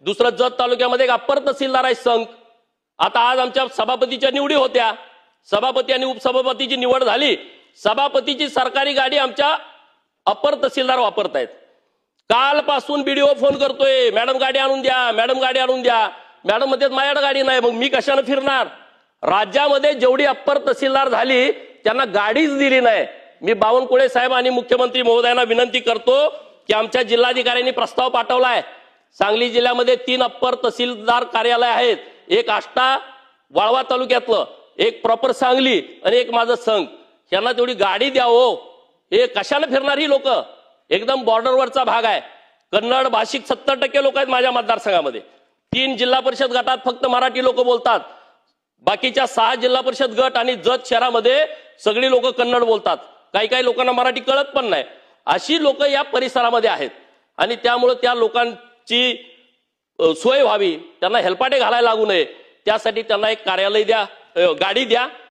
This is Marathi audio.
दुसरं जत तालुक्यामध्ये एक अप्पर तहसीलदार आहे संघ. आता आज आमच्या सभापतीच्या निवडी होत्या, सभापती आणि उपसभापतीची निवड झाली. सभापतीची सरकारी गाडी आमच्या अप्पर तहसीलदार वापरतायत. कालपासून बीडीओ फोन करतोय, मॅडम गाडी आणून द्या, मॅडम गाडी आणून द्या. मॅडम म्हणतात माझ्याकडे गाडी नाही. मग मी कशाने फिरणार? राज्यामध्ये जेवढी अप्पर तहसीलदार झाली त्यांना गाडीच दिली नाही. मी बावनकुळे साहेब आणि मुख्यमंत्री महोदयांना विनंती करतो की आमच्या जिल्हाधिकाऱ्यांनी प्रस्ताव पाठवलाय. सांगली जिल्ह्यामध्ये 3 अप्पर तहसीलदार कार्यालय आहेत, एक आष्टा वाळवा तालुक्यातलं, एक प्रॉपर सांगली आणि एक माझं संघ. यांना तेवढी गाडी द्या हो. हे कशाने फिरणार ही लोक? एकदम बॉर्डरवरचा भाग आहे. कन्नड भाषिक 70% लोक आहेत माझ्या मतदारसंघामध्ये. 3 जिल्हा परिषद गटात फक्त मराठी लोक बोलतात. बाकीच्या 6 जिल्हा परिषद गट आणि जत शहरामध्ये सगळी लोक कन्नड बोलतात. काही काही लोकांना मराठी कळत पण नाही. अशी लोक या परिसरामध्ये आहेत आणि त्यामुळे त्या लोकांची सोय व्हावी, त्यांना हेलपाटे घालायला लागू नये, त्यासाठी त्यांना एक कार्यालय द्या, गाडी द्या.